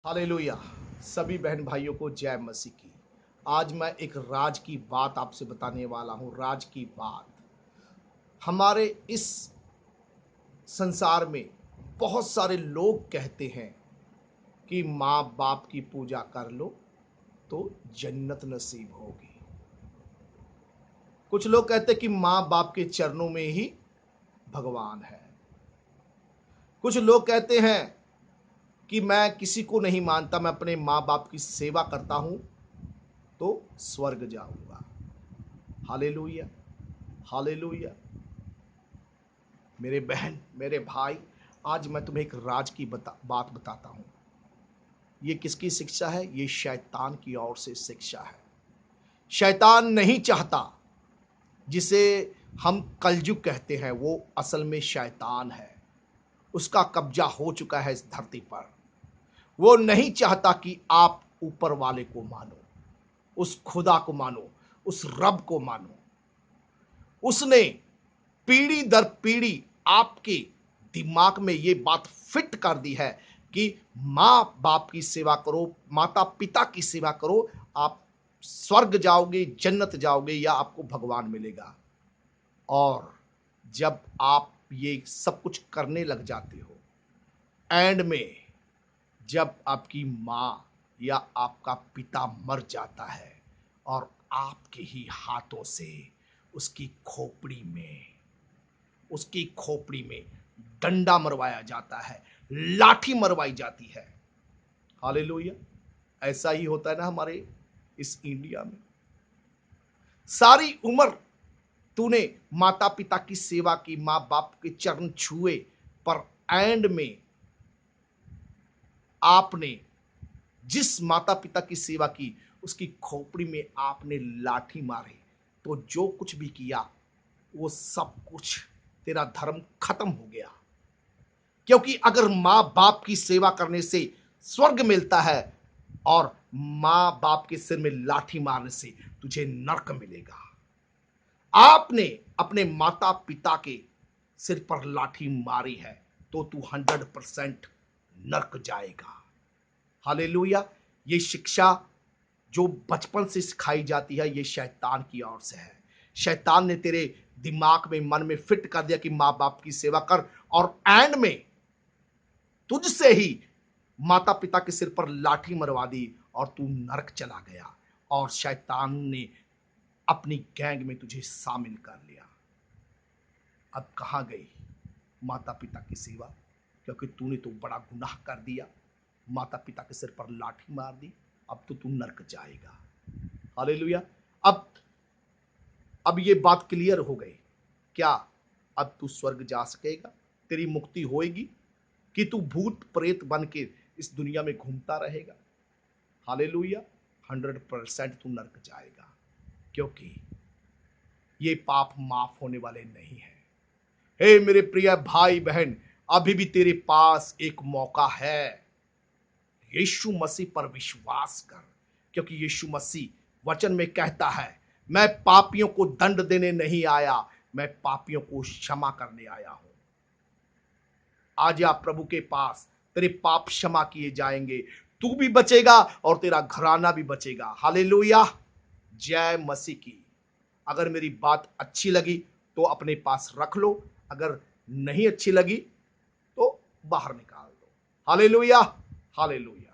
Hallelujah. सभी बहन भाइयों को जय मसीह की। आज मैं एक राज की बात आपसे बताने वाला हूं। राज की बात, हमारे इस संसार में बहुत सारे लोग कहते हैं कि माँ बाप की पूजा कर लो तो जन्नत नसीब होगी। कुछ लोग कहते हैं कि माँ बाप के चरणों में ही भगवान है। कुछ लोग कहते हैं कि मैं किसी को नहीं मानता, मैं अपने माँ बाप की सेवा करता हूं तो स्वर्ग जाऊंगा। Hallelujah, hallelujah. मेरे बहन, मेरे भाई, आज मैं तुम्हें एक राज की बात बताता हूं। ये किसकी शिक्षा है? ये शैतान की ओर से शिक्षा है। शैतान नहीं चाहता, जिसे हम कलयुग कहते हैं, वो असल में शैतान है। उसका कब्जा हो चुका है इस धरती पर। वो नहीं चाहता कि आप ऊपर वाले को मानो, उस खुदा को मानो, उस रब को मानो। उसने पीढ़ी दर पीढ़ी आपके दिमाग में ये बात फिट कर दी है कि माँ बाप की सेवा करो, माता पिता की सेवा करो, आप स्वर्ग जाओगे, जन्नत जाओगे, या आपको भगवान मिलेगा। और जब आप ये सब कुछ करने लग जाते हो, एंड में जब आपकी माँ या आपका पिता मर जाता है और आपके ही हाथों से उसकी खोपड़ी में डंडा मरवाया जाता है, लाठी मरवाई जाती है। हालेलुया। ऐसा ही होता है ना हमारे इस इंडिया में। सारी उम्र तूने माता पिता की सेवा की, माँ बाप के चरण छुए, पर एंड में आपने जिस माता पिता की सेवा की, उसकी खोपड़ी में आपने लाठी मारी, तो जो कुछ भी किया वो सब कुछ, तेरा धर्म खत्म हो गया। क्योंकि अगर माँ बाप की सेवा करने से स्वर्ग मिलता है और माँ बाप के सिर में लाठी मारने से तुझे नरक मिलेगा। आपने अपने माता पिता के सिर पर लाठी मारी है तो तू 100% नरक जाएगा। हालेलुया। ये शिक्षा जो बचपन से सिखाई जाती है, ये शैतान की ओर से है। शैतान ने तेरे दिमाग में, मन में फिट कर दिया कि माँ बाप की सेवा कर, और एंड में तुझसे ही माता पिता के सिर पर लाठी मरवा दी और तू नरक चला गया। और शैतान ने अपनी गैंग में तुझे शामिल कर लिया। अब कहां गई माता पिता की सेवा? क्योंकि तूने तो बड़ा गुनाह कर दिया, माता पिता के सिर पर लाठी मार दी। अब तो तू नरक जाएगा। हालेलुया। अब अब ये बात क्लियर हो गई क्या? अब तू स्वर्ग जा सकेगा, तेरी मुक्ति होएगी, कि तू भूत प्रेत बन के इस दुनिया में घूमता रहेगा? हालेलुया। 100% तू नरक जाएगा, क्योंकि ये पाप माफ होने वाले नहीं है। हे मेरे प्रिय भाई बहन, अभी भी तेरे पास एक मौका है। यीशु मसीह पर विश्वास कर, क्योंकि यीशु मसीह वचन में कहता है, मैं पापियों को दंड देने नहीं आया, मैं पापियों को क्षमा करने आया हूं। आज आप प्रभु के पास, तेरे पाप क्षमा किए जाएंगे, तू भी बचेगा और तेरा घराना भी बचेगा। हालेलुया। जय मसीह की। अगर मेरी बात अच्छी लगी तो अपने पास रख लो, अगर नहीं अच्छी लगी तो बाहर निकाल दो। Hallelujah, hallelujah.